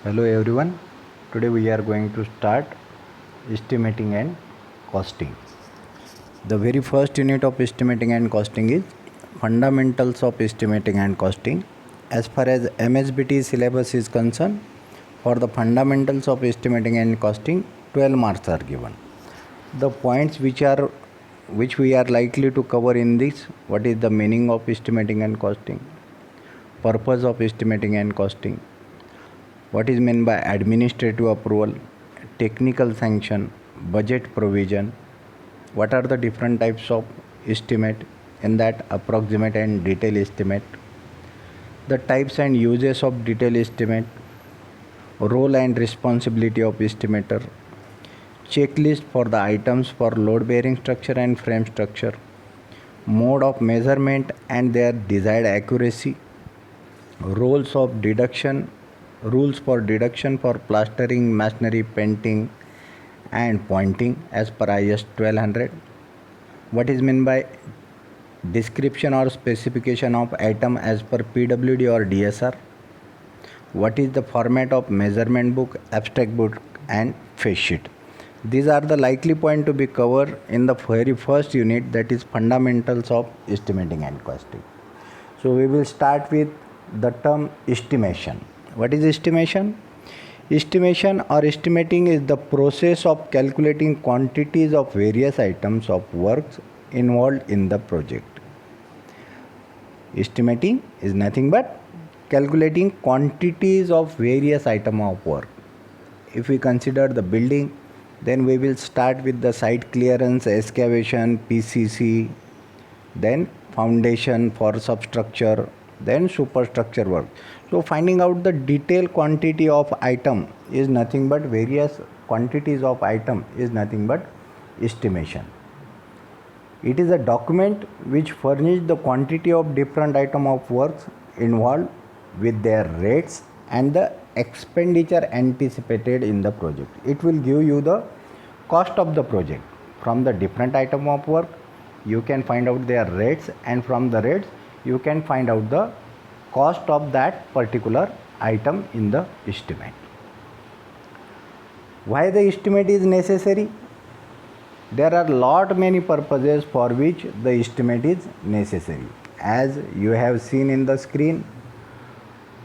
Hello everyone. Today we are going to start estimating and costing. The very first unit of estimating and costing is fundamentals of estimating and costing. As far as MSBT syllabus is concerned, for the fundamentals of estimating and costing, 12 marks are given. The points which we are likely to cover in this: what is the meaning of estimating and costing, purpose of estimating and costing, what is meant by administrative approval, technical sanction, budget provision, what are the different types of estimate, in that approximate and detailed estimate, the types and uses of detailed estimate, role and responsibility of estimator, checklist for the items for load bearing structure and frame structure, mode of measurement and their desired accuracy, rules for deduction for plastering, masonry, painting and pointing as per IS 1200. What is meant by description or specification of item as per PWD or DSR. What is the format of measurement book, abstract book and face sheet. These are the likely point to be covered in the very first unit, that is fundamentals of estimating and costing. So we will start with the term estimation. What is estimation? Estimation or estimating is the process of calculating quantities of various items of works involved in the project. Estimating is nothing but calculating quantities of various items of work. If we consider the building, then we will start with the site clearance, excavation, PCC, then foundation for substructure, then superstructure work. So finding out the detailed quantity of item is nothing but various quantities of item is nothing but estimation. It is a document which furnishes the quantity of different item of works involved with their rates and the expenditure anticipated in the project. It will give you the cost of the project. From the different item of work, you can find out their rates, and from the rates you can find out the cost of that particular item in the estimate. Why the estimate is necessary? There are many purposes for which the estimate is necessary. As you have seen in the screen,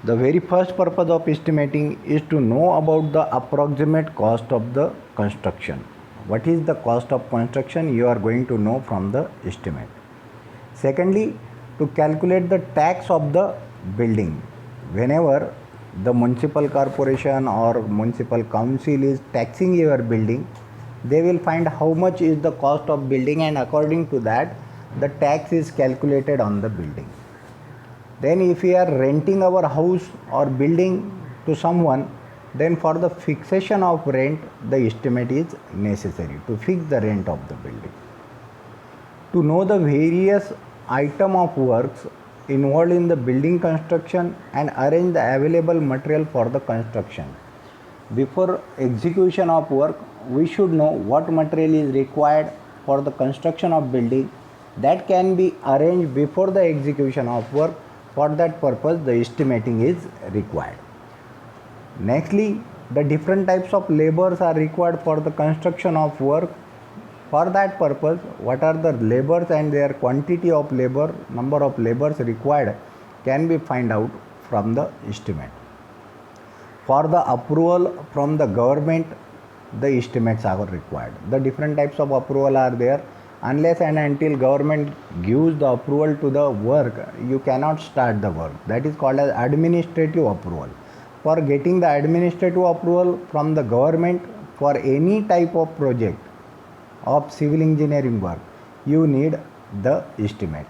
the very first purpose of estimating is to know about the approximate cost of the construction. What is the cost of construction? You are going to know from the estimate. Secondly, to calculate the tax of the building. Whenever the municipal corporation or municipal council is taxing your building, they will find how much is the cost of building, and according to that the tax is calculated on the building. Then if we are renting our house or building to someone, then for the fixation of rent the estimate is necessary to fix the rent of the building. To know the various item of works involved in the building construction and arrange the available material for the construction. Before execution of work, we should know what material is required for the construction of building. That can be arranged before the execution of work. For that purpose, the estimating is required. Nextly, the different types of labors are required for the construction of work. For that purpose, what are the labors and their quantity of labor, number of labors required can be find out from the estimate. For the approval from the government, the estimates are required. The different types of approval are there. Unless and until government gives the approval to the work, you cannot start the work. That is called as administrative approval. For getting the administrative approval from the government for any type of project of civil engineering work, you need the estimate.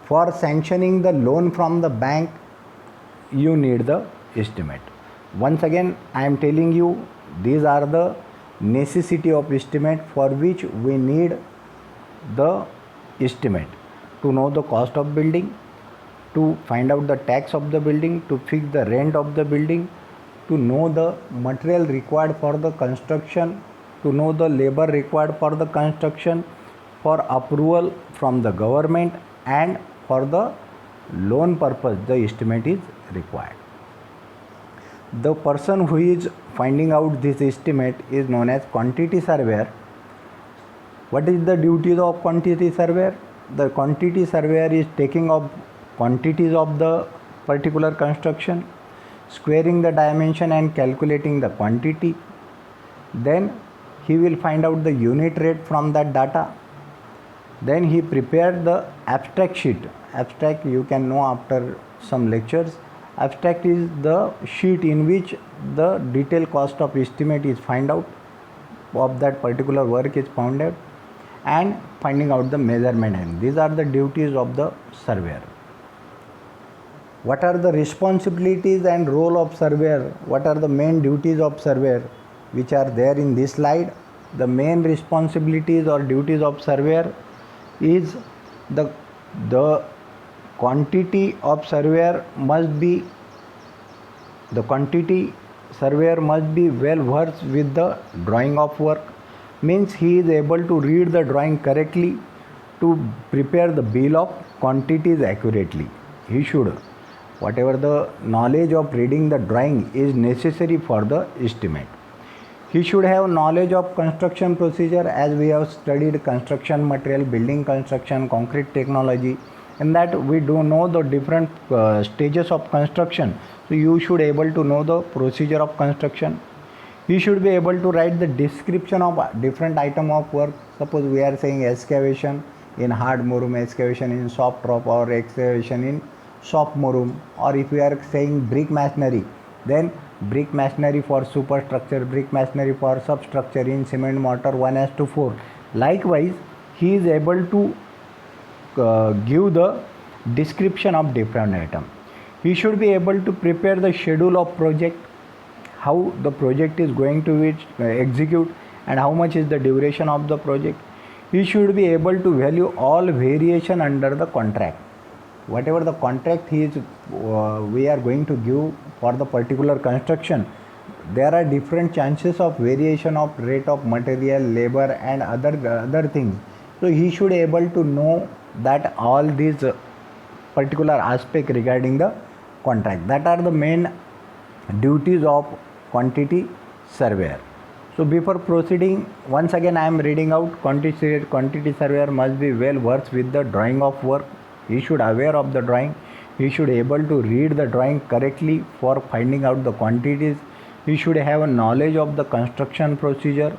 For sanctioning the loan from the bank, you need the estimate. Once again, I am telling you, these are the necessity of estimate for which we need the estimate: to know the cost of building, to find out the tax of the building, to fix the rent of the building, to know the material required for the construction, to know the labor required for the construction, for approval from the government, and for the loan purpose the estimate is required. The person who is finding out this estimate is known as quantity surveyor. What is the duties of quantity surveyor? The quantity surveyor is taking up quantities of the particular construction, squaring the dimension and calculating the quantity. Then he will find out the unit rate from that data. Then he prepared the abstract sheet. Abstract you can know after some lectures. Abstract is the sheet in which the detailed cost of estimate is find out of that particular work is found out, and finding out the measurement. And these are the duties of the surveyor. What are the responsibilities and role of surveyor? What are the main duties of surveyor which are there in this slide? The main responsibilities or duties of surveyor is the quantity of surveyor must be well versed with the drawing of work. Means he is able to read the drawing correctly to prepare the bill of quantities accurately. He should, whatever the knowledge of reading the drawing is necessary for the estimate. He should have knowledge of construction procedure, as we have studied construction material, building construction, concrete technology. In that we do know the different stages of construction. So you should able to know the procedure of construction. You should be able to write the description of different item of work. Suppose we are saying excavation in hard morum, excavation in soft rock, or excavation in soft morum, or if we are saying brick masonry, then brick masonry for superstructure, brick masonry for substructure in cement mortar 1:4. Likewise, he is able to give the description of different item. He should be able to prepare the schedule of project, how the project is going to execute and how much is the duration of the project. He should be able to value all variation under the contract. Whatever the contract we are going to give for the particular construction, there are different chances of variation of rate of material, labor and other things. So he should able to know that all these particular aspect regarding the contract. That are the main duties of quantity surveyor. So before proceeding, once again I am reading out quantity surveyor must be well versed with the drawing of work. He should aware of the drawing. He should able to read the drawing correctly for finding out the quantities. He should have a knowledge of the construction procedure.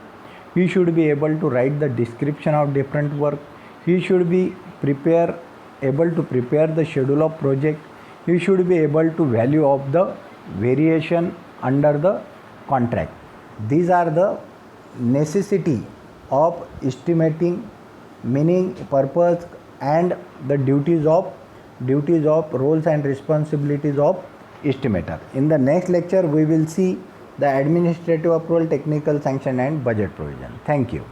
He should be able to write the description of different work. He should be able to prepare the schedule of project. He should be able to value of the variation under the contract. These are the necessity of estimating, meaning, purpose and the duties of roles and responsibilities of estimator. In the next lecture we will see the administrative approval, technical sanction and budget provision. Thank you.